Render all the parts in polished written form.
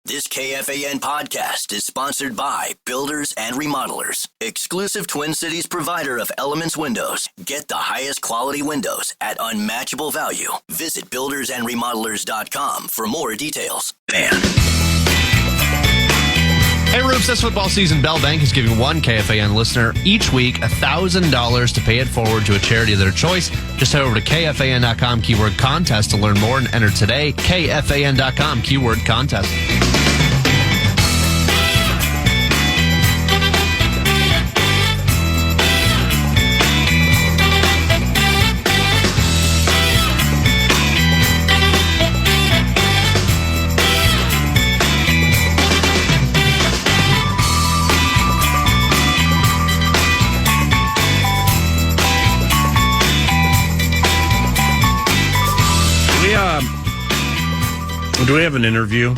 This KFAN podcast is sponsored by Builders and Remodelers, exclusive Twin Cities provider of Elements Windows. Get the highest quality windows at unmatchable value. Visit buildersandremodelers.com for more details. Hey, Roops, this football season, Bell Bank is giving one KFAN listener each week $1,000 to pay it forward to a charity of their choice. Just head over to KFAN.com, keyword contest to learn more and enter today. KFAN.com, keyword contest. Do we have an interview,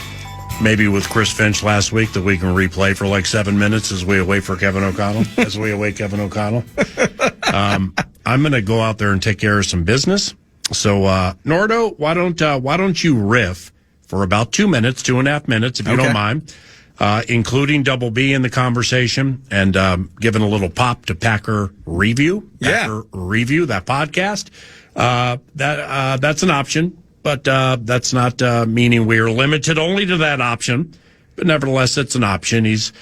maybe with Chris Finch last week, that we can replay for like 7 minutes as we await Kevin O'Connell? I'm going to go out there and take care of some business. So, Nordo, why don't you riff for about 2 minutes, 2.5 minutes, if you don't mind, including Double B in the conversation and giving a little pop to Packer Review. Review, that podcast. That's an option. But that's not meaning we're limited only to that option. But nevertheless, it's an option. He's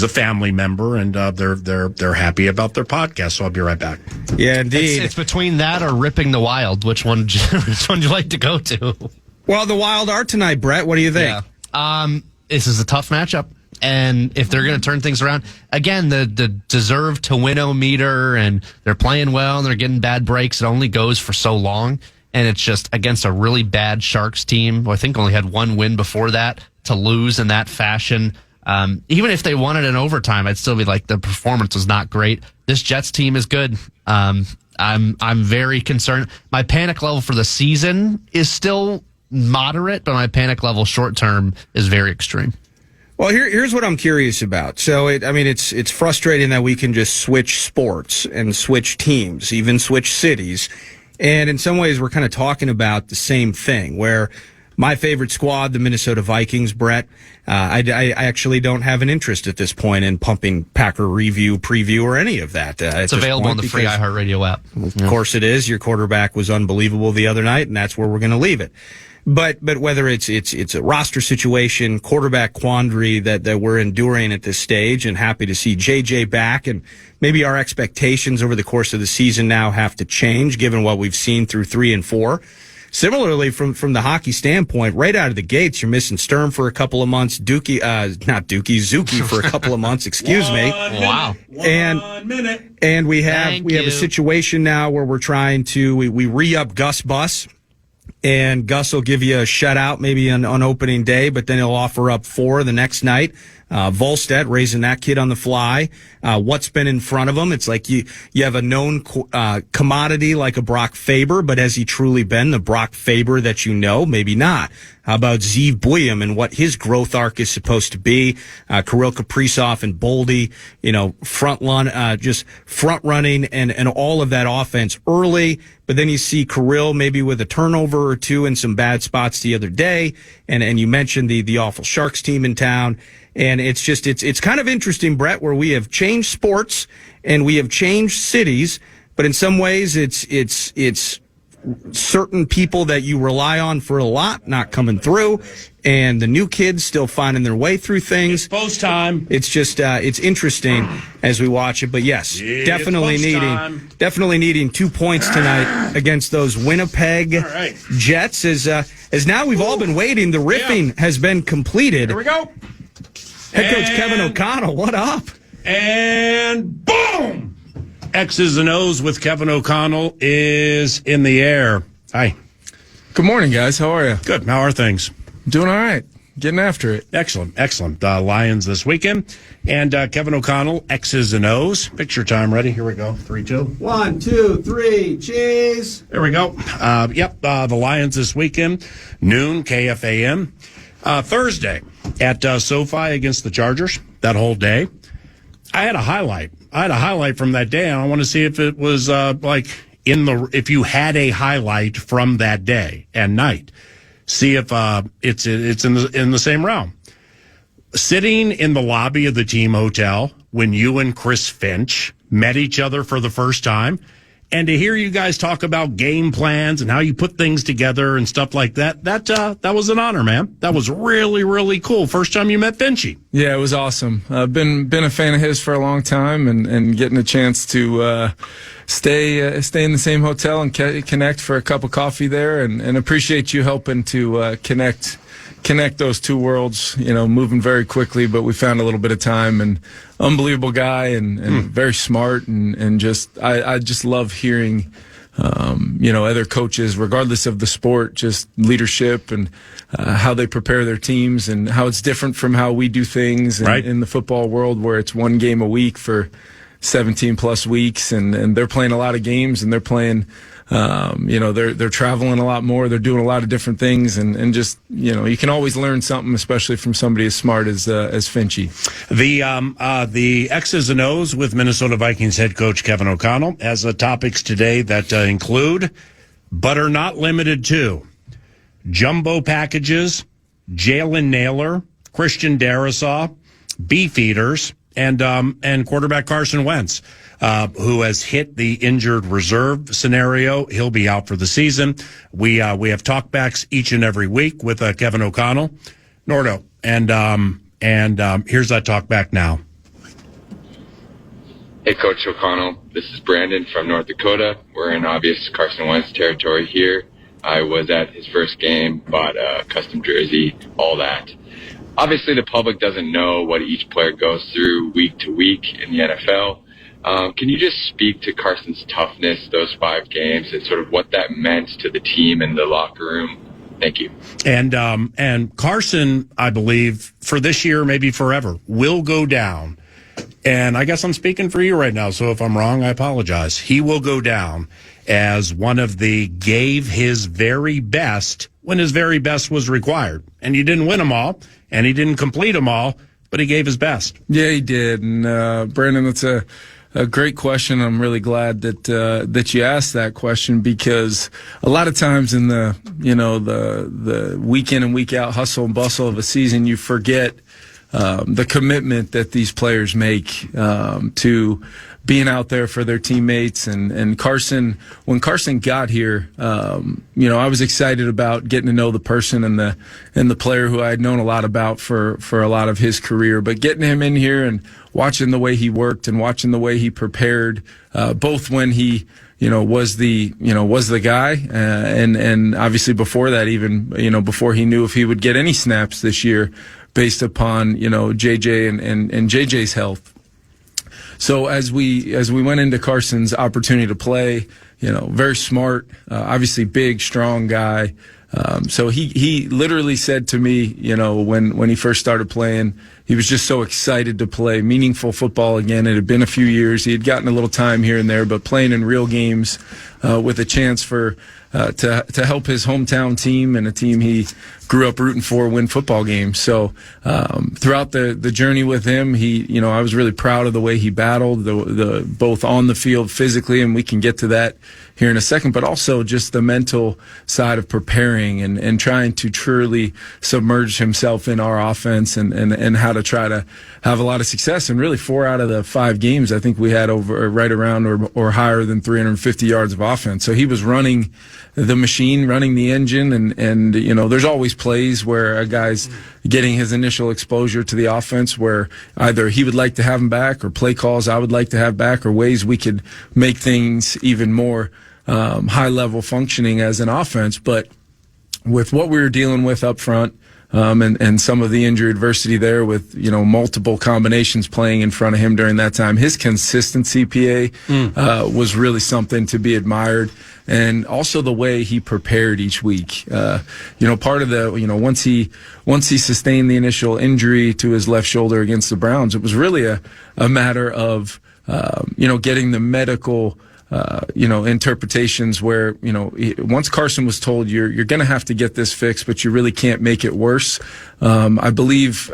a family member, and they're happy about their podcast. So I'll be right back. Yeah, indeed. It's between that or ripping the Wild. Which one do you like to go to? Well, the Wild are tonight, Brett. What do you think? Yeah. This is a tough matchup. And if they're going to turn things around, again, the deserve to win-o-meter, and they're playing well, and they're getting bad breaks. It only goes for so long. And it's just against a really bad Sharks team, who I think only had one win before that, to lose in that fashion. Even if they won it in overtime, I'd still be like, the performance was not great. This Jets team is good. I'm very concerned. My panic level for the season is still moderate, but my panic level short term is very extreme. Well, here's what I'm curious about. So, it's frustrating that we can just switch sports and switch teams, even switch cities. And in some ways, we're kind of talking about the same thing, where my favorite squad, the Minnesota Vikings, Brett, I actually don't have an interest at this point in pumping Packer Review, Preview, or any of that. It's available on the free iHeartRadio app. Of course it is. Your quarterback was unbelievable the other night, and that's where we're going to leave it. But whether it's a roster situation, quarterback quandary that we're enduring at this stage, and happy to see JJ back, and maybe our expectations over the course of the season now have to change given what we've seen through 3 and 4. Similarly, from the hockey standpoint, right out of the gates, you're missing Sturm for a couple of months, Zuki for a couple of months, excuse me. Wow. And we have a situation now where we're trying to, we re-up Gus Bus. And Gus will give you a shutout maybe on opening day, but then he'll offer up 4 the next night. Volstead raising that kid on the fly. What's been in front of him? It's like you have a known commodity like a Brock Faber, but has he truly been the Brock Faber that you know? Maybe not. How about Zeev Buium and what his growth arc is supposed to be? Kirill Kaprizov and Boldy, just front running and all of that offense early. But then you see Kirill maybe with a turnover or two and some bad spots the other day. And you mentioned the awful Sharks team in town. And it's kind of interesting, Brett, where we have changed sports and we have changed cities, but in some ways it's certain people that you rely on for a lot not coming through, and the new kids still finding their way through things. It's post time. It's just it's interesting as we watch it. But yes, definitely needing 2 points tonight against those Winnipeg Jets. As now we've all been waiting. The riffing has been completed. Here we go. Head coach Kevin O'Connell, what up? And boom! X's and O's with Kevin O'Connell is in the air. Hi. Good morning, guys. How are you? Good. How are things? Doing all right. Getting after it. Excellent. Lions this weekend. And Kevin O'Connell, X's and O's. Picture time ready. Here we go. 3, 2. 1, 2, 3. Cheese. There we go. The Lions this weekend, noon, KFAN. Thursday at SoFi against the Chargers, that whole day. I had a highlight from that day, and I want to see if it was if you had a highlight from that day and night. See if it's in the same realm. sitting in the lobby of the team hotel when you and Chris Finch met each other for the first time, and to hear you guys talk about game plans and how you put things together and stuff like that, that was an honor, man. That was really, really cool. First time you met Finchy. Yeah, it was awesome. I've been a fan of his for a long time, and getting a chance to stay in the same hotel and connect for a cup of coffee there, and appreciate you helping to connect those two worlds, moving very quickly, but we found a little bit of time. And unbelievable guy, and very smart, and just I just love hearing other coaches, regardless of the sport, just leadership and how they prepare their teams, and how it's different from how we do things in the football world, where it's one game a week for 17 plus weeks, and they're playing a lot of games, and they're playing they're traveling a lot more. They're doing a lot of different things, and just, you can always learn something, especially from somebody as smart as Finchy. The X's and O's with Minnesota Vikings head coach Kevin O'Connell has topics today that include, but are not limited to, jumbo packages, Jalen Naylor, Christian Darrisaw, beef eaters, and quarterback Carson Wentz, who has hit the injured reserve scenario. He'll be out for the season. We have talkbacks each and every week with Kevin O'Connell, Nordo, and here's that talkback now. Hey, Coach O'Connell. This is Brandon from North Dakota. We're in obvious Carson Wentz territory here. I was at his first game, bought a custom jersey, all that. Obviously, the public doesn't know what each player goes through week to week in the NFL. Can you just speak to Carson's toughness those 5 games and sort of what that meant to the team and the locker room? Thank you. And Carson, I believe, for this year, maybe forever, will go down. And I guess I'm speaking for you right now, so if I'm wrong, I apologize. He will go down as one of the gave his very best when his very best was required. And he didn't win them all, and he didn't complete them all, but he gave his best. Yeah, he did. And Brandon, that's a great question. I'm really glad that you asked that question, because a lot of times in the week in and week out hustle and bustle of a season, you forget the commitment that these players make to being out there for their teammates. And Carson, when Carson got here, I was excited about getting to know the person and the player who I had known a lot about for a lot of his career. But getting him in here and watching the way he worked and watching the way he prepared, both when he was the guy, and obviously before that, even before he knew if he would get any snaps this year, based upon JJ and JJ's health. So as we went into Carson's opportunity to play, very smart, obviously big, strong guy. So he literally said to me, when he first started playing, he was just so excited to play meaningful football again. It had been a few years. He had gotten a little time here and there, but playing in real games with a chance to help his hometown team and a team he grew up rooting for win football games. So throughout the journey with him, I was really proud of the way he battled, the both on the field physically, and we can get to that here in a second, but also just the mental side of preparing and trying to truly submerge himself in our offense and how to try to have a lot of success. And really 4 out of the 5 games, I think we had right around or higher than 350 yards of offense. So he was running the machine, running the engine, and there's always plays where a guy's getting his initial exposure to the offense where either he would like to have him back, or play calls I would like to have back, or ways we could make things even more high level functioning as an offense. But with what we were dealing with up front, and some of the injury adversity there with, multiple combinations playing in front of him during that time, his consistency, PA, was really something to be admired. And also the way he prepared each week. Part of the, once he sustained the initial injury to his left shoulder against the Browns, it was really a matter of, getting the medical interpretations where, once Carson was told you're going to have to get this fixed, but you really can't make it worse. I believe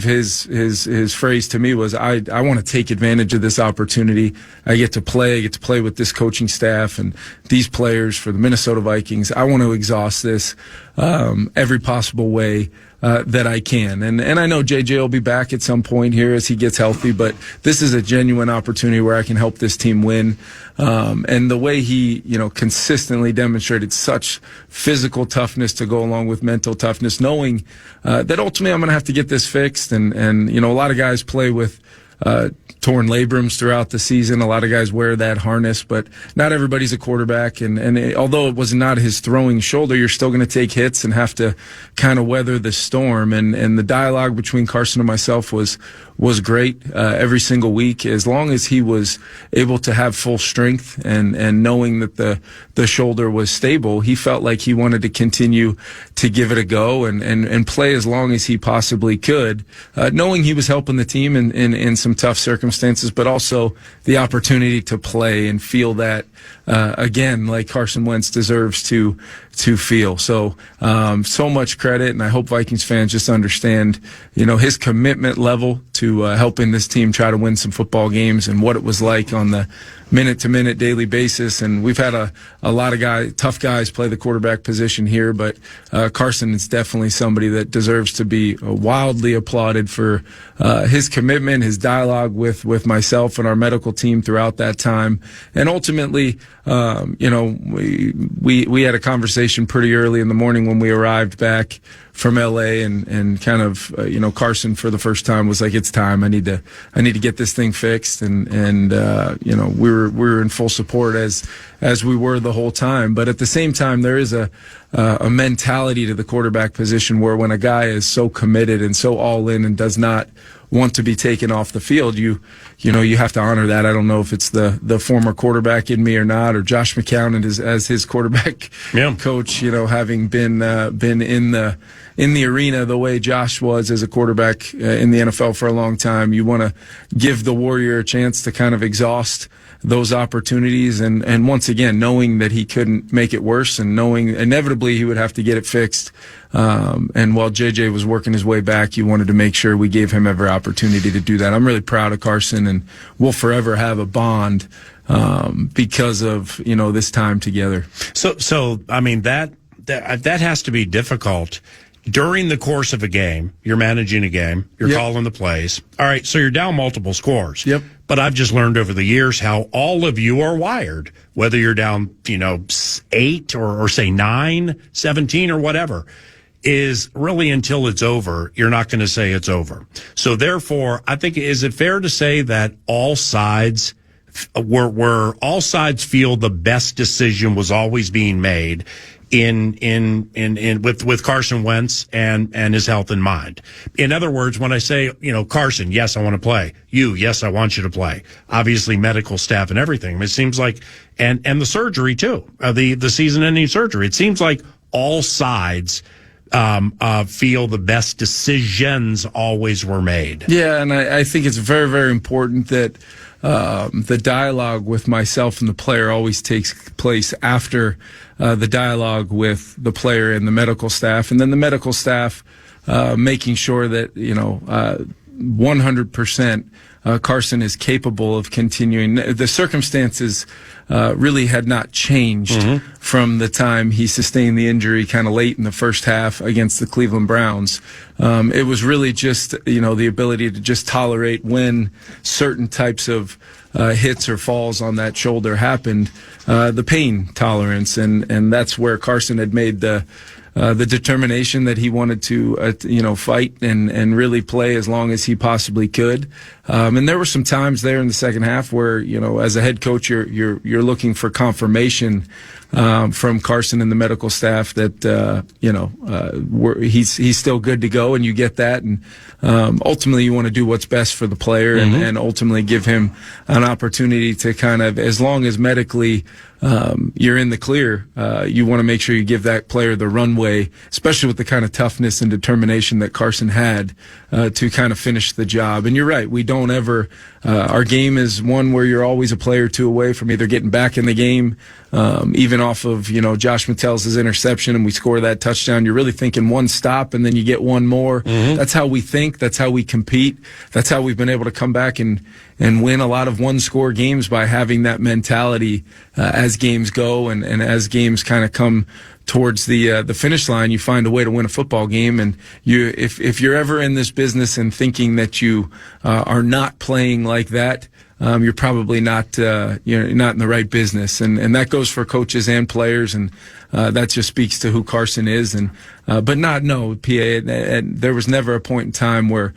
his phrase to me was, I want to take advantage of this opportunity. I get to play with this coaching staff and these players for the Minnesota Vikings. I want to exhaust this, every possible way. that I can. And I know JJ will be back at some point here as he gets healthy, but this is a genuine opportunity where I can help this team win. And the way he, consistently demonstrated such physical toughness to go along with mental toughness, knowing that ultimately I'm going to have to get this fixed. And a lot of guys play with torn labrums throughout the season. A lot of guys wear that harness, but not everybody's a quarterback. And although it was not his throwing shoulder, you're still going to take hits and have to kind of weather the storm. And the dialogue between Carson and myself was great every single week, as long as he was able to have full strength and knowing that the shoulder was stable. He felt like he wanted to continue to give it a go and play as long as he possibly could, knowing he was helping the team in some tough circumstances, but also the opportunity to play and feel that again, like Carson Wentz deserves to feel. So much credit, and I hope Vikings fans just understand, his commitment level to helping this team try to win some football games and what it was like on the minute-to-minute daily basis. And we've had a lot of tough guys play the quarterback position here, but Carson is definitely somebody that deserves to be wildly applauded for his commitment, his dialogue with myself and our medical team throughout that time. And ultimately, we had a conversation pretty early in the morning when we arrived back from LA and kind of, Carson for the first time was like, it's time. I need to get this thing fixed. And we were in full support as we were the whole time. But at the same time, there is a mentality to the quarterback position where when a guy is so committed and so all in and does not want to be taken off the field, you have to honor that. I don't know if it's the former quarterback in me or not, or Josh McCown as his quarterback coach, having been in the arena the way Josh was as a quarterback in the NFL for a long time. You want to give the Warrior a chance to kind of exhaust those opportunities, and once again, knowing that he couldn't make it worse and knowing inevitably he would have to get it fixed. And while JJ was working his way back, you wanted to make sure we gave him every opportunity to do that. I'm really proud of Carson, and we'll forever have a bond because of this time together. So I mean that has to be difficult. During the course of a game, you're managing a game, you're calling the plays. All right, so you're down multiple scores. Yep. But I've just learned over the years how all of you are wired, whether you're down, 8 or say 9, 17 or whatever, is really until it's over, you're not going to say it's over. So therefore, I think, is it fair to say that all sides where all sides feel the best decision was always being made with Carson Wentz and his health in mind? In other words, when I say, Carson, yes, I want to play. Yes, I want you to play. Obviously, medical staff and everything. It seems like, and the surgery too, the season-ending surgery. It seems like all sides feel the best decisions always were made. Yeah, and I think it's very, very important that the dialogue with myself and the player always takes place after the dialogue with the player and the medical staff, and then the medical staff making sure that 100% Carson is capable of continuing. The circumstances really had not changed from the time he sustained the injury kind of late in the first half against the Cleveland Browns. It was really just, the ability to just tolerate when certain types of hits or falls on that shoulder happened, the pain tolerance. And that's where Carson had made the determination that he wanted to, fight and really play as long as he possibly could. And there were some times there in the second half where, as a head coach, you're looking for confirmation from Carson and the medical staff that he's still good to go, and you get that. And ultimately, you want to do what's best for the player, and ultimately give him an opportunity to kind of, as long as medically you're in the clear, you want to make sure you give that player the runway, especially with the kind of toughness and determination that Carson had to kind of finish the job. And you're right, we don't ever, our game is one where you're always a player or two away from either getting back in the game even off of, Josh Mattel's interception and we score that touchdown, you're really thinking one stop and then you get one more. Mm-hmm. That's how we think. That's how we compete. That's how we've been able to come back and win a lot of one-score games by having that mentality as games go and as games kind of come towards the finish line. You find a way to win a football game, and if you're ever in this business and thinking that you are not playing like that, you're probably not you're not in the right business, and that goes for coaches and players, and that just speaks to who Carson is. And but there was never a point in time where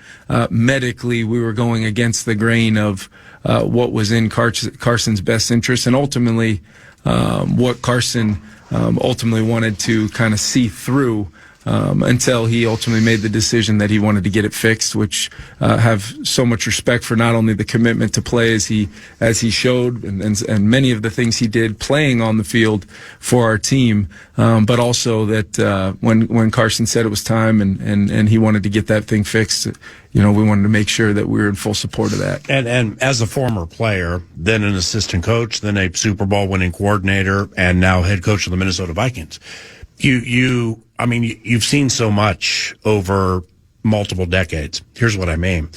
medically we were going against the grain of what was in Carson's best interest, and ultimately what Carson ultimately wanted to kind of see through until he ultimately made the decision that he wanted to get it fixed, which have so much respect for not only the commitment to play as he showed and many of the things he did playing on the field for our team, but also that when Carson said it was time and he wanted to get that thing fixed, we wanted to make sure that we were in full support of that. And as a former player, then an assistant coach, then a Super Bowl winning coordinator, and now head coach of the Minnesota Vikings, you've seen so much over multiple decades. Here's what I mean,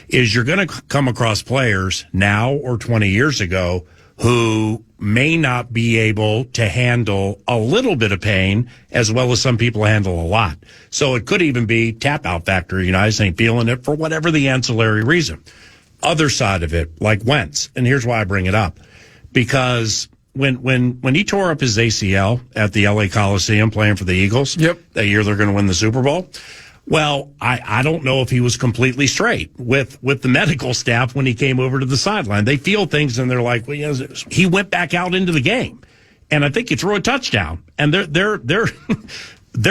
is you're going to come across players now or 20 years ago who may not be able to handle a little bit of pain as well as some people handle a lot. So it could even be tap out factor. I just ain't feeling it for whatever the ancillary reason. Other side of it, like Wentz, and here's why I bring it up, because when he tore up his ACL at the LA Coliseum playing for the Eagles, that year they're going to win the Super Bowl. Well, I don't know if he was completely straight with the medical staff when he came over to the sideline. They feel things and they're like, well, he went back out into the game, and I think he threw a touchdown, and they're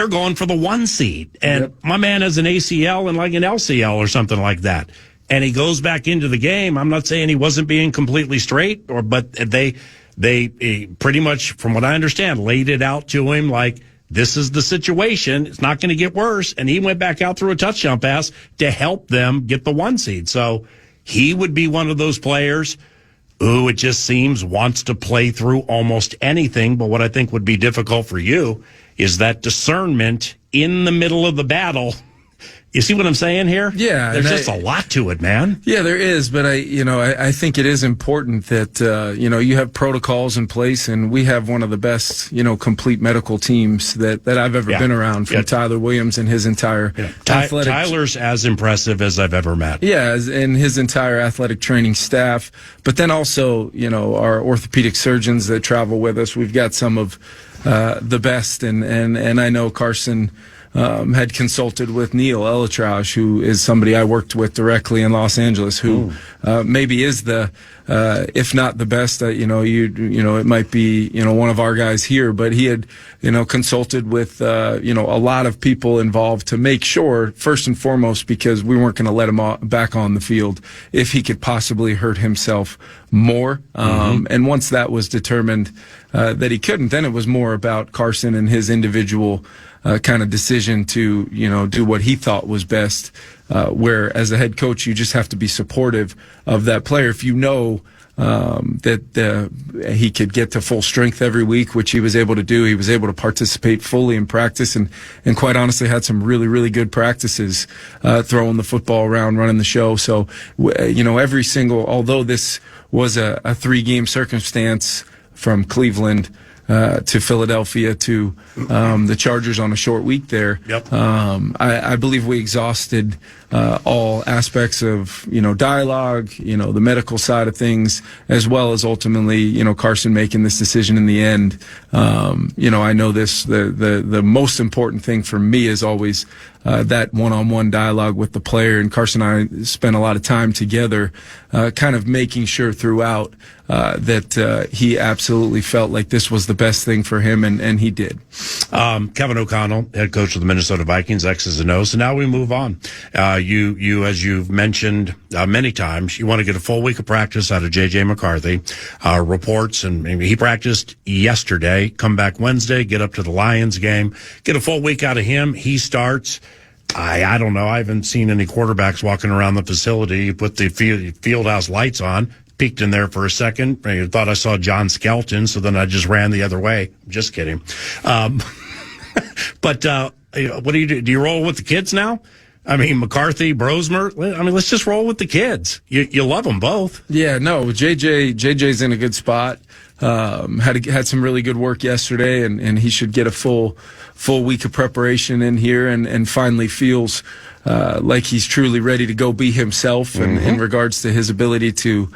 going for the 1 seed, and my man has an ACL and like an LCL or something like that, and he goes back into the game. I'm not saying he wasn't being completely straight, but they pretty much, from what I understand, laid it out to him like, this is the situation. It's not going to get worse. And he went back out through a touchdown pass to help them get the 1 seed. So he would be one of those players who, it just seems, wants to play through almost anything. But what I think would be difficult for you is that discernment in the middle of the battle. You see what I'm saying here? Yeah. There's just a lot to it, man. Yeah, there is. But I think it is important that, you have protocols in place, and we have one of the best, complete medical teams that I've ever been around, from Tyler Williams and his entire athletic. Tyler's as impressive as I've ever met. Yeah, and his entire athletic training staff. But then also, our orthopedic surgeons that travel with us. We've got some of the best, and I know Carson had consulted with Neil Elitrausch, who is somebody I worked with directly in Los Angeles, who maybe is the, if not the best, it might be, one of our guys here, but he had, consulted with, a lot of people involved to make sure, first and foremost, because we weren't going to let him back on the field if he could possibly hurt himself more. And once that was determined that he couldn't, then it was more about Carson and his individual kind of decision to, do what he thought was best, where as a head coach, you just have to be supportive of that player. If you know that he could get to full strength every week, which he was able to do, he was able to participate fully in practice, and quite honestly had some really, really good practices throwing the football around, running the show. So, every single, although this was a 3-game circumstance from Cleveland to Philadelphia to the Chargers on a short week there. I believe we exhausted all aspects of dialogue, the medical side of things, as well as ultimately Carson making this decision in the end. I know the most important thing for me is always that one-on-one dialogue with the player, and Carson and I spent a lot of time together, kind of making sure throughout that he absolutely felt like this was the best thing for him, and he did. Kevin O'Connell, head coach of the Minnesota Vikings, X's and O's. So now we move on. You, as you've mentioned many times, you want to get a full week of practice out of J.J. McCarthy. Reports, and he practiced yesterday, come back Wednesday, get up to the Lions game, get a full week out of him. He starts. I don't know. I haven't seen any quarterbacks walking around the facility. You put the field house lights on. peeked in there for a second. I thought I saw John Skelton, so then I just ran the other way. Just kidding. But what do you do? Do you roll with the kids now? I mean, McCarthy, Brosmer. I mean, let's just roll with the kids. You love them both. Yeah, no, JJ's in a good spot. Had some really good work yesterday, and he should get a full week of preparation in here, and finally feels like he's truly ready to go be himself, in regards to his ability to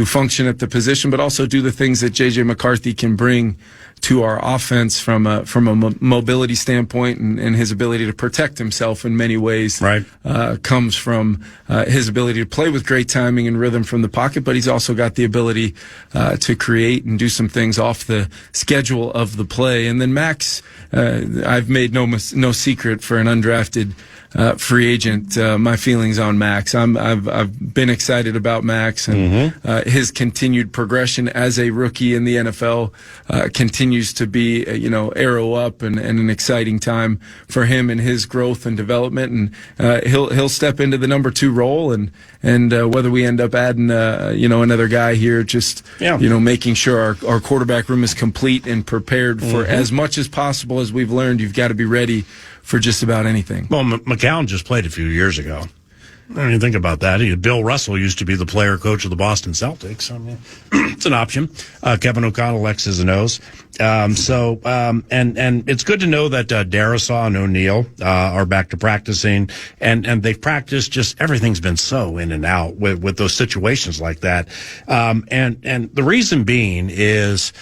function at the position, but also do the things that JJ McCarthy can bring to our offense from a mobility standpoint, and his ability to protect himself in many ways. Right. Comes from his ability to play with great timing and rhythm from the pocket, but he's also got the ability to create and do some things off the schedule of the play. And then Max, I've made no secret for an undrafted free agent, my feelings on Max. I've been excited about Max, and his continued progression as a rookie in the NFL continues to be, arrow up, and an exciting time for him and his growth and development. And he'll step into the number 2 role, and whether we end up adding another guy here, just making sure our quarterback room is complete and prepared for as much as possible. As we've learned, you've got to be ready for just about anything. Well, McCown just played a few years ago. I mean, think about that. Bill Russell used to be the player coach of the Boston Celtics. I mean, it's an option. Kevin O'Connell X's and O's. And it's good to know that Darrisaw and O'Neal are back to practicing, and they've practiced. Just everything's been so in and out with those situations like that. And the reason being is,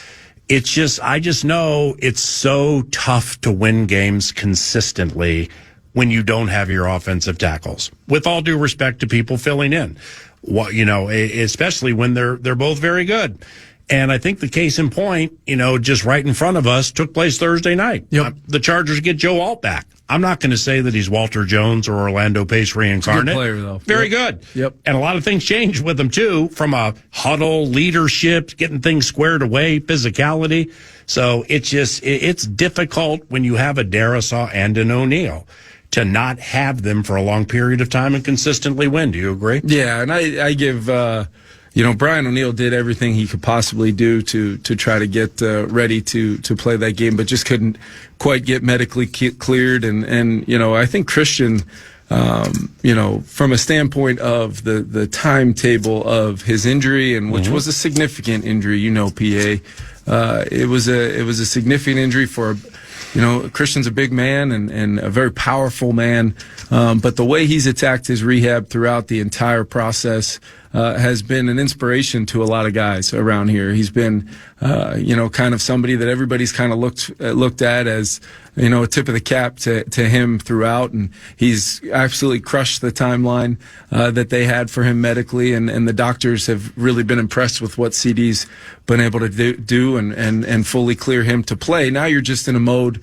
I just know it's so tough to win games consistently when you don't have your offensive tackles. With all due respect to people filling in, especially when they're both very good. And I think the case in point, just right in front of us, took place Thursday night. Yep. The Chargers get Joe Alt back. I'm not going to say that he's Walter Jones or Orlando Pace reincarnate. Good player, though. Very good. Yep. And a lot of things changed with him, too, from a huddle, leadership, getting things squared away, physicality. So it's difficult when you have a Darrisaw and an O'Neal to not have them for a long period of time and consistently win. Do you agree? Yeah, and I give Brian O'Neal did everything he could possibly do to try to get ready to play that game, but just couldn't quite get medically cleared. And I think Christian, from a standpoint of the timetable of his injury, and which was a significant injury, PA, it was a significant injury for. Christian's a big man and a very powerful man, but the way he's attacked his rehab throughout the entire process has been an inspiration to a lot of guys around here. He's been, kind of somebody that everybody's kind of looked at as, a tip of the cap to him throughout, and he's absolutely crushed the timeline that they had for him medically, and the doctors have really been impressed with what CD's been able to do and fully clear him to play. Now you're just in a mode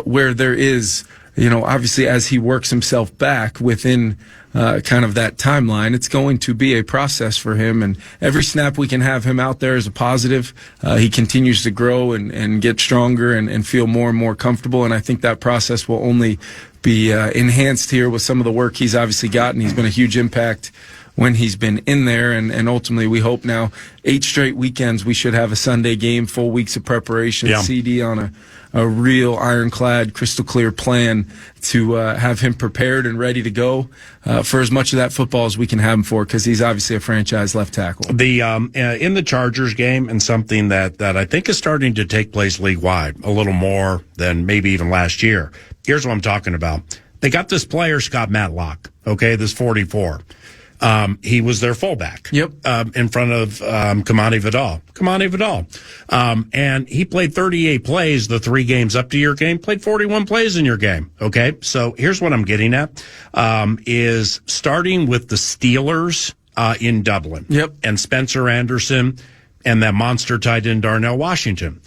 where there is, obviously as he works himself back within kind of that timeline, it's going to be a process for him, and every snap we can have him out there is a positive. He continues to grow and get stronger and feel more and more comfortable, and I think that process will only be enhanced here with some of the work he's obviously gotten. He's been a huge impact when he's been in there, and ultimately we hope now 8 straight weekends we should have a Sunday game, full weeks of preparation, CD on a real ironclad, crystal clear plan to have him prepared and ready to go for as much of that football as we can have him for, because he's obviously a franchise left tackle. The in the Chargers game, and something that I think is starting to take place league-wide a little more than maybe even last year. Here's what I'm talking about. They got this player, Scott Matlock, this 44. He was their fullback. Yep. In front of Kamani Vidal. And he played 38 plays the 3 games up to your game, played 41 plays in your game. Okay. So here's what I'm getting at, is starting with the Steelers in Dublin. Yep. And Spencer Anderson and that monster tight end Darnell Washington.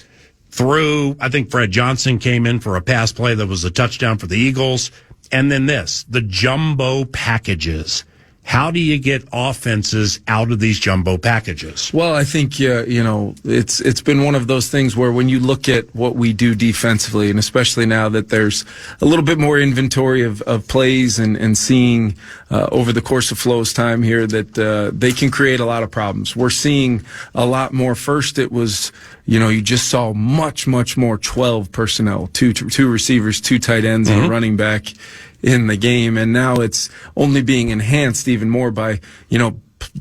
Through, I think Fred Johnson came in for a pass play that was a touchdown for the Eagles. And then the jumbo packages How do you get offenses out of these jumbo packages? Well, I think it's been one of those things where when you look at what we do defensively, and especially now that there's a little bit more inventory of plays and seeing over the course of Flo's time here that they can create a lot of problems. We're seeing a lot more. First, it was you just saw much more 12 personnel, two receivers, 2 tight ends, and a running back in the game, and now it's only being enhanced even more by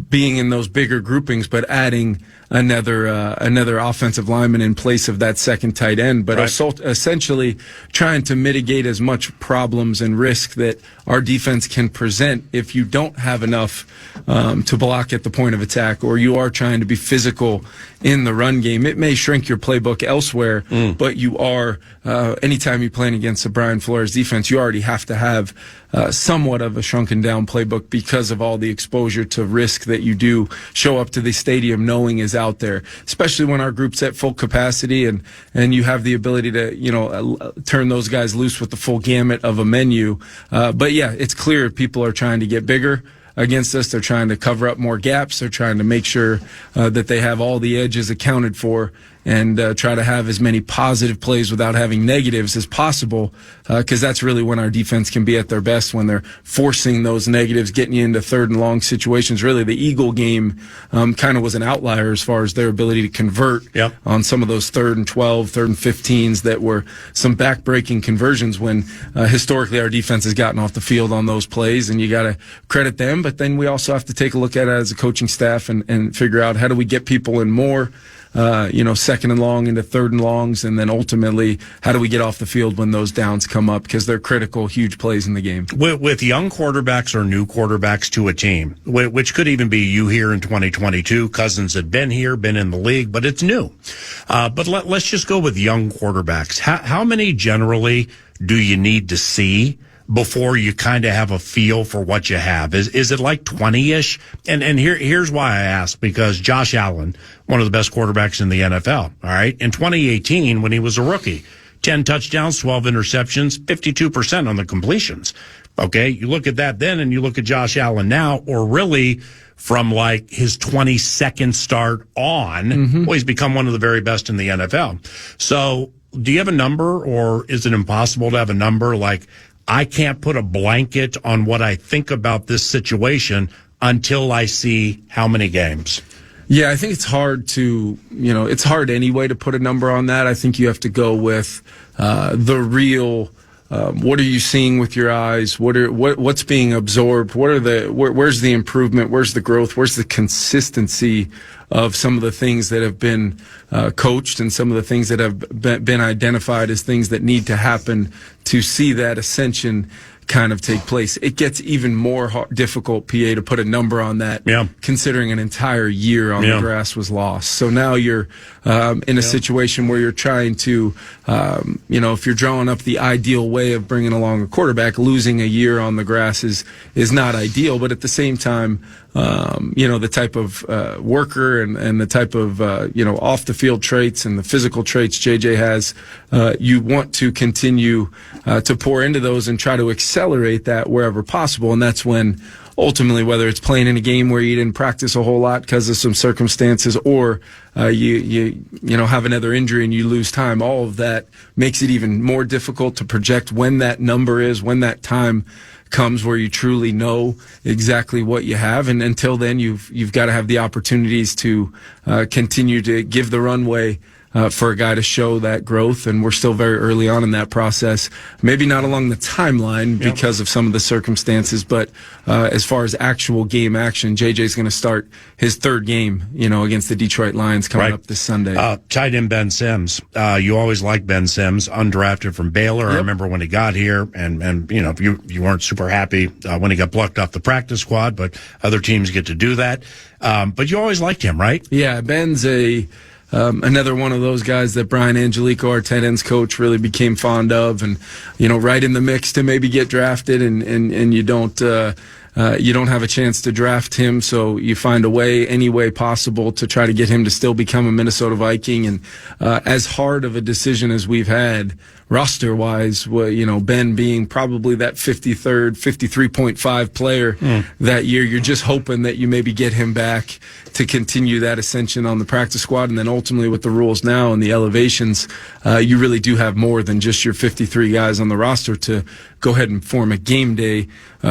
being in those bigger groupings, but adding another offensive lineman in place of that second tight end, but essentially trying to mitigate as much problems and risk that our defense can present if you don't have enough to block at the point of attack, or you are trying to be physical in the run game. It may shrink your playbook elsewhere, but you are anytime you're playing against a Brian Flores defense, you already have to have somewhat of a shrunken down playbook because of all the exposure to risk that you do show up to the stadium knowing is out there, especially when our group's at full capacity and you have the ability to turn those guys loose with the full gamut of a menu. But yeah, it's clear people are trying to get bigger against us. They're trying to cover up more gaps. They're trying to make sure that they have all the edges accounted for and try to have as many positive plays without having negatives as possible, because that's really when our defense can be at their best, when they're forcing those negatives, getting you into 3rd and long situations. Really, the Eagle game kind of was an outlier as far as their ability to convert on some of those 3rd and 12, 3rd and 15s that were some back-breaking conversions when historically our defense has gotten off the field on those plays, and you got to credit them. But then we also have to take a look at it as a coaching staff and figure out how do we get people in more 2nd and long into 3rd and longs, and then ultimately how do we get off the field when those downs come up, because they're critical, huge plays in the game. With young quarterbacks or new quarterbacks to a team, which could even be you here in 2022. Cousins had been here, been in the league, but it's new. But let's just go with young quarterbacks. How many generally do you need to see before you kind of have a feel for what you have? Is it like 20-ish? And here's why I ask, because Josh Allen, one of the best quarterbacks in the NFL, all right, in 2018 when he was a rookie, 10 touchdowns, 12 interceptions, 52% on the completions. Okay, you look at that then and you look at Josh Allen now, or really from like his 22nd start on, well, he's become one of the very best in the NFL. So do you have a number, or is it impossible to have a number? Like, I can't put a blanket on what I think about this situation until I see how many games. Yeah, I think it's hard to, it's hard anyway to put a number on that. I think you have to go with the real. What are you seeing with your eyes? What's being absorbed? Where's the improvement? Where's the growth? Where's the consistency of some of the things that have been coached and some of the things that have been identified as things that need to happen to see that ascension kind of take place? It gets even more difficult, PA, to put a number on that, considering an entire year on the grass was lost. So now you're in a situation where you're trying to, if you're drawing up the ideal way of bringing along a quarterback, losing a year on the grass is not ideal. But at the same time, the type of worker and the type of off the field traits and the physical traits JJ has, you want to continue to pour into those and try to accelerate that wherever possible. And that's when ultimately, whether it's playing in a game where you didn't practice a whole lot because of some circumstances, or you have another injury and you lose time, all of that makes it even more difficult to project when that number is, when that time comes where you truly know exactly what you have. And until then, you've got to have the opportunities to continue to give the runway for a guy to show that growth. And we're still very early on in that process. Maybe not along the timeline because of some of the circumstances, but as far as actual game action, JJ's going to start his 3rd game, against the Detroit Lions coming up this Sunday. Tight end Ben Sims. You always liked Ben Sims, undrafted from Baylor. I remember when he got here, and you weren't super happy when he got plucked off the practice squad, but other teams get to do that. But you always liked him, right? Yeah, Ben's another one of those guys that Brian Angelico, our tight ends coach, really became fond of, and right in the mix to maybe get drafted, and you don't you don't have a chance to draft him, so you find a way, any way possible, to try to get him to still become a Minnesota Viking. And as hard of a decision as we've had roster-wise, Ben being probably that 53rd, 53.5 player that year, you're just hoping that you maybe get him back to continue that ascension on the practice squad. And then ultimately with the rules now and the elevations, you really do have more than just your 53 guys on the roster to go ahead and form a game day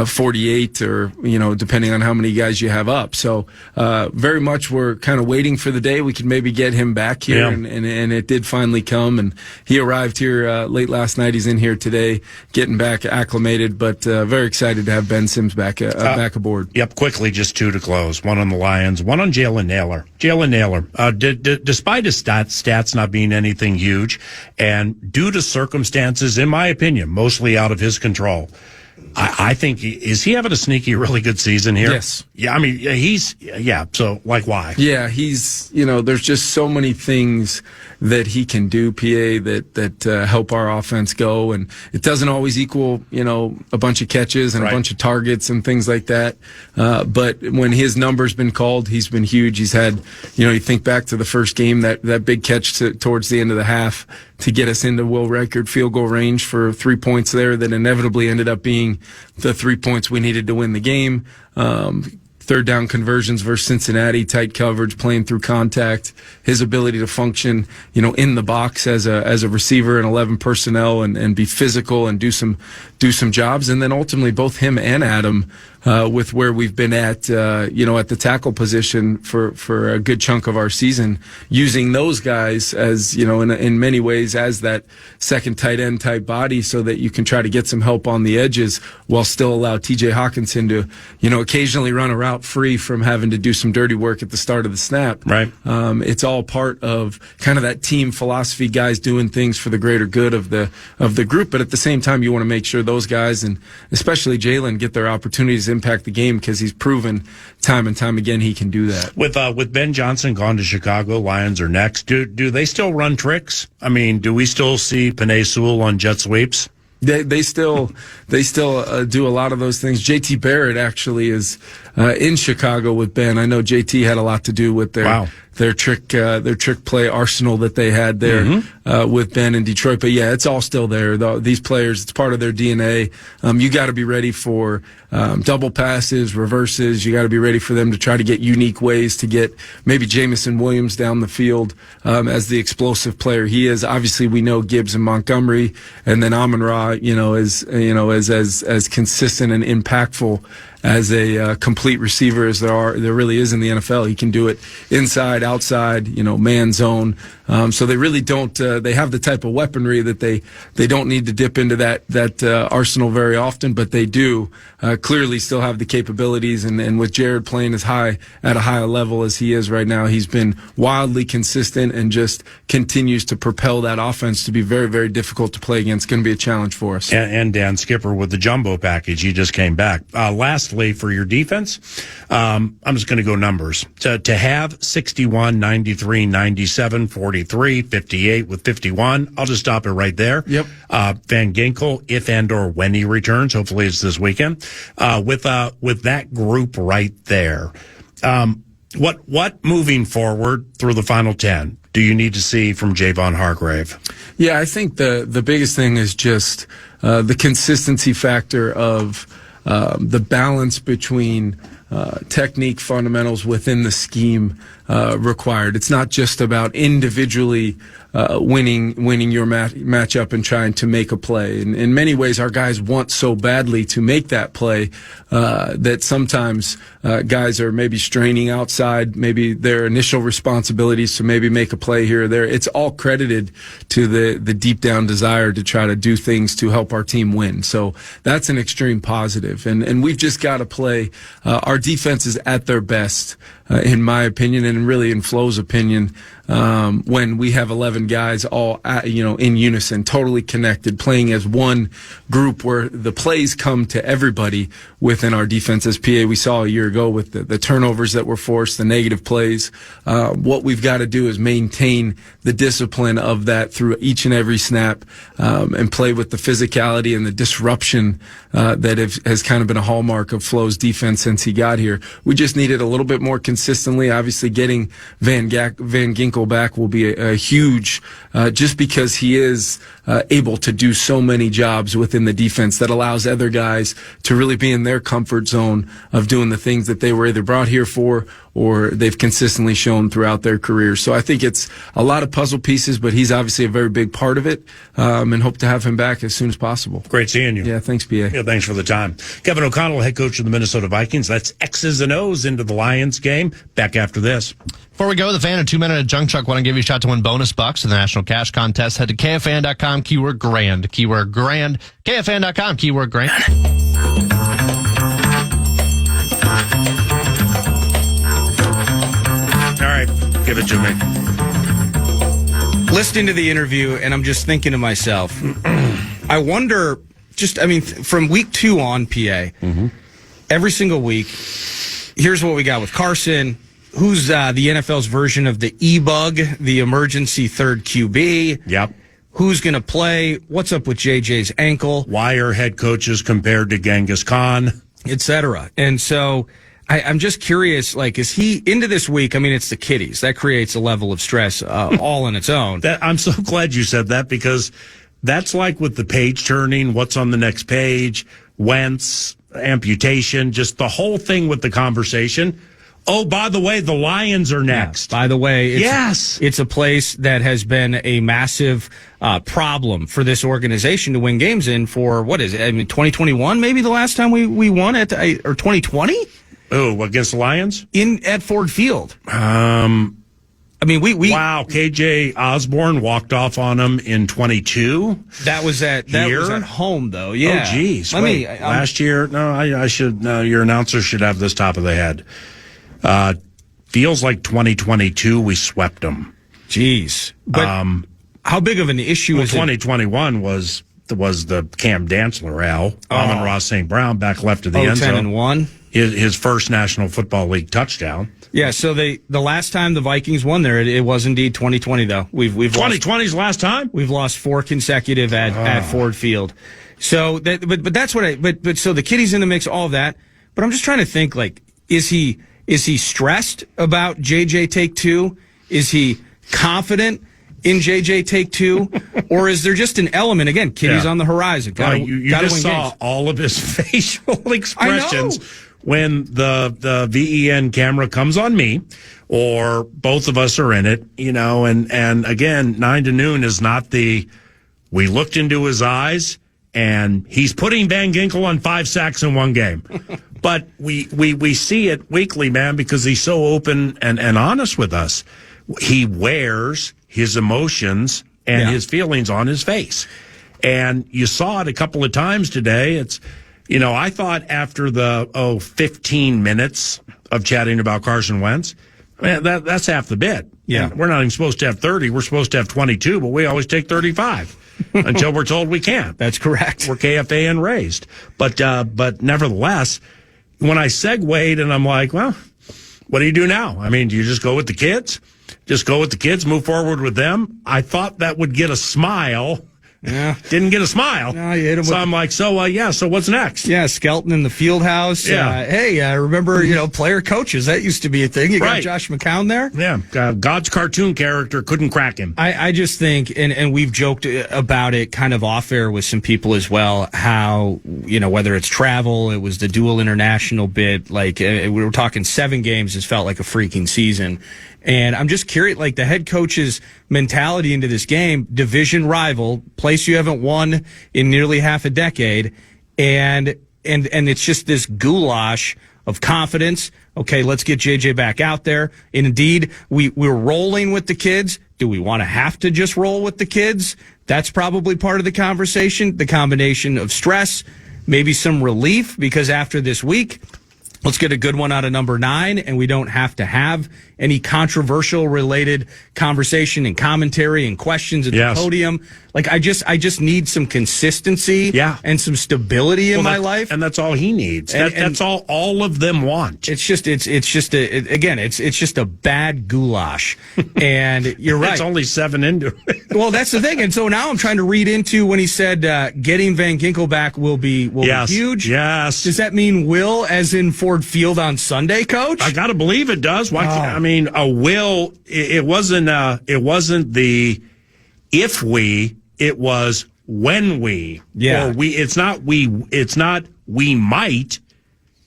48 or, depending on how many guys you have up. So very much we're kind of waiting for the day we could maybe get him back here. Yeah. And it did finally come. And he arrived here late last night. He's in here today, getting back acclimated, but very excited to have Ben Sims back aboard. Yep, quickly, just two to close. One on the Lions, one on Jalen Naylor. Despite his stats not being anything huge, and due to circumstances, in my opinion, mostly out of his control, I think is he having a sneaky, really good season here? Yes. Yeah, I mean, so, why? Yeah, he's, there's just so many things that he can do, PA, that help our offense go. And it doesn't always equal, a bunch of catches and a bunch of targets and things like that. But when his number's been called, he's been huge. He's had, you think back to the first game, that big catch towards the end of the half to get us into Will record field goal range for 3 points there that inevitably ended up being the 3 points we needed to win the game. Third down conversions versus Cincinnati, tight coverage, playing through contact, his ability to function, in the box as a receiver and 11 personnel and be physical and do some jobs. And then ultimately both him and Adam, with where we've been at the tackle position for a good chunk of our season, using those guys as, in many ways as that second tight end type body so that you can try to get some help on the edges while still allow TJ Hawkinson to, occasionally run a route free from having to do some dirty work at the start of the snap. Right. It's all part of kind of that team philosophy, guys doing things for the greater good of the group. But at the same time, you want to make sure those guys, and especially Jalen, get their opportunities to impact the game, because he's proven time and time again he can do that. With Ben Johnson gone to Chicago, Lions are next. Do they still run tricks? I mean, do we still see Penei Sewell on jet sweeps? They still do a lot of those things. JT Barrett actually is in Chicago with Ben. I know JT had a lot to do with their trick play arsenal that they had there with Ben in Detroit. But yeah, it's all still there. These players, it's part of their DNA. You got to be ready for double passes, reverses. You got to be ready for them to try to get unique ways to get maybe Jamison Williams down the field as the explosive player he is. Obviously, we know Gibbs and Montgomery, and then Amon-Ra, is as consistent and impactful as a complete receiver as there really is in the NFL. He can do it inside, outside, man zone. So they really don't. They have the type of weaponry that they don't need to dip into that arsenal very often, but they do clearly still have the capabilities. And with Jared playing at a high level as he is right now, he's been wildly consistent and just continues to propel that offense to be very, very difficult to play against. It's going to be a challenge for us. And Dan Skipper with the jumbo package. He just came back. Lastly, for your defense, I'm just going to go numbers. To have 61, 93, 97, 43, 58 with 51, I'll just stop it right there. Yep. Van Ginkel, if and or when he returns, hopefully it's this weekend, with that group right there, what moving forward through the final 10 do you need to see from Javon Hargrave? Yeah, I think the biggest thing is just the consistency factor of the balance between technique fundamentals within the scheme required. It's not just about individually winning your matchup and trying to make a play. And in many ways, our guys want so badly to make that play that sometimes guys are maybe straining outside, maybe their initial responsibilities to maybe make a play here or there. It's all credited to the deep down desire to try to do things to help our team win. So that's an extreme positive. And we've just got to play. Our defense is at their best, in my opinion, and really in Flo's opinion, when we have 11 11 guys all, in unison, totally connected, playing as one group where the plays come to everybody within our defense. As PA we saw a year ago with the turnovers that were forced, the negative plays. What we've got to do is maintain the discipline of that through each and every snap, and play with the physicality and the disruption that has kind of been a hallmark of Flo's defense since he got here. We just need it a little bit more consistently. Obviously, getting Van Ginkel back will be a huge, just because he is able to do so many jobs within the defense that allows other guys to really be in their comfort zone of doing the things that they were either brought here for or they've consistently shown throughout their career. So I think it's a lot of puzzle pieces, but he's obviously a very big part of it, and hope to have him back as soon as possible. Great seeing you. Yeah, thanks, PA. Yeah, thanks for the time. Kevin O'Connell, head coach of the Minnesota Vikings. That's X's and O's into the Lions game. Back after this. Before we go, the fan and 2-minute junk truck want to give you a shot to win bonus bucks in the National Cash Contest. Head to KFAN.com, keyword grand. Keyword grand. KFAN.com, keyword grand. All right, give it to me. Listening to the interview, and I'm just thinking to myself, I wonder, from week 2 on, PA, every single week, here's what we got with Carson. Who's the NFL's version of the E-Bug, the emergency third QB? Yep. Who's going to play? What's up with JJ's ankle? Why are head coaches compared to Genghis Khan? Etc. And so I'm just curious, is he into this week? I mean, it's the kiddies. That creates a level of stress all on its own. I'm so glad you said that, because that's like with the page turning, what's on the next page, Wentz, amputation, just the whole thing with the conversation. Oh, by the way, the Lions are next. Yeah, by the way, yes, it's a place that has been a massive problem for this organization to win games in for, 2021, maybe the last time we won at, or 2020? Oh, against the Lions? At Ford Field. We Wow, KJ Osborne walked off on them in 22. That was at home, though. Yeah. Oh, geez. Last year? No, I should. No, your announcer should have this top of the head. Feels like 2022. We swept them. Jeez. But how big of an issue is 2021 was the Cam Dantzler, Amon-Ra St. Brown back left of the end zone. 10-1. His first National Football League touchdown. Yeah, so the last time the Vikings won there, it was indeed 2020, though. We've 2020's last time? We've lost 4 consecutive at Ford Field. So but that's what but so the kiddies in the mix, all of that. But I'm just trying to think, is he stressed about JJ take 2? Is he confident in JJ take 2? Or is there just an element, again, kiddies on the horizon? You just saw games. All of his facial expressions when the VEN camera comes on me, or both of us are in it, and again, 9 to noon is not we looked into his eyes, and he's putting Van Ginkel on 5 sacks in one game. But we see it weekly, man, because he's so open and honest with us. He wears his emotions and his feelings on his face. And you saw it a couple of times today. I thought after the 15 minutes of chatting about Carson Wentz, man, that's half the bit. Yeah. And we're not even supposed to have 30. We're supposed to have 22, but we always take 35 until we're told we can't. That's correct. We're KFAN raised. But nevertheless, when I segued and I'm like, well, what do you do now? I mean, do you just go with the kids? Just go with the kids, move forward with them? I thought that would get a smile. Yeah. Didn't get a smile. No, you hit him I'm like, so what's next? Yeah, Skelton in the field house. Yeah. Remember, player coaches. That used to be a thing. You got Josh McCown there. Yeah. God's cartoon character couldn't crack him. I just think, and we've joked about it kind of off air with some people as well, how, whether it's travel, it was the dual international bit, we were talking 7 games, it felt like a freaking season. And I'm just curious, the head coach's mentality into this game, division rival, place you haven't won in nearly half a decade, and it's just this goulash of confidence. Okay, let's get JJ back out there. And indeed, we're rolling with the kids. Do we want to have to just roll with the kids? That's probably part of the conversation. The combination of stress, maybe some relief, because after this week, Let's get a good one out of number 9, and we don't have to have any controversial related conversation and commentary and questions at the podium. Like I just need some consistency and some stability in my life. And that's all he needs. That's all of them want. It's just a bad goulash. And you're right. It's only 7 into it. Well, that's the thing. And so now I'm trying to read into when he said getting Van Ginkel back will be huge. Yes. Does that mean will as in Ford Field on Sunday, Coach? I got to believe it does. Why? I mean, a will. It wasn't the if we. It was when we. Yeah. Or we. It's not we. It's not we might.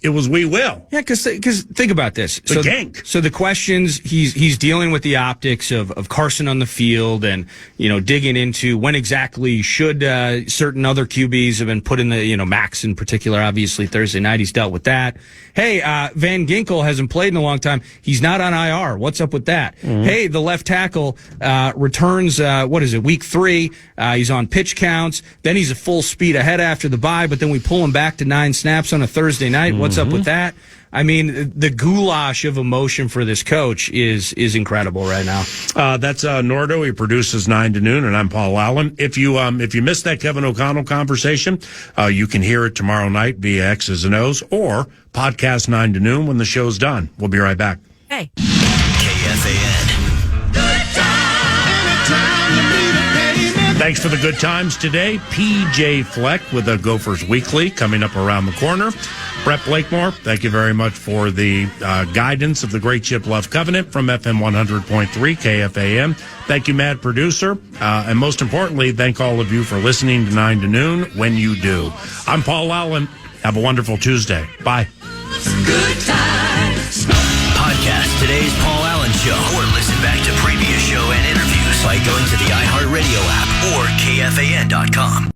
It was we will. Yeah, because think about this. The gank. So the questions he's dealing with the optics of Carson on the field, and digging into when exactly should certain other QBs have been put in the Max in particular. Obviously Thursday night he's dealt with that. Hey, Van Ginkel hasn't played in a long time. He's not on IR. What's up with that? Mm-hmm. Hey, the left tackle returns. Week 3? He's on pitch counts. Then he's a full speed ahead after the bye, but then we pull him back to 9 snaps on a Thursday night. What's up with that? I mean, the goulash of emotion for this coach is incredible right now. That's Nordo. He produces 9 to noon, and I'm Paul Allen. If you missed that Kevin O'Connell conversation, you can hear it tomorrow night via X's and O's or podcast 9 to noon when the show's done. We'll be right back. Hey. KFAN. Thanks for the good times today. PJ Fleck with the Gophers Weekly coming up around the corner. Brett Blakemore, thank you very much for the guidance of the Great Chip Love Covenant from FM 100.3 KFAN. Thank you, Mad Producer. And most importantly, thank all of you for listening to 9 to noon when you do. I'm Paul Allen. Have a wonderful Tuesday. Bye. Good times. Podcast today's Paul Allen Show, or listen back to previous show and interviews by going to the iHeartRadio app or KFAN.com.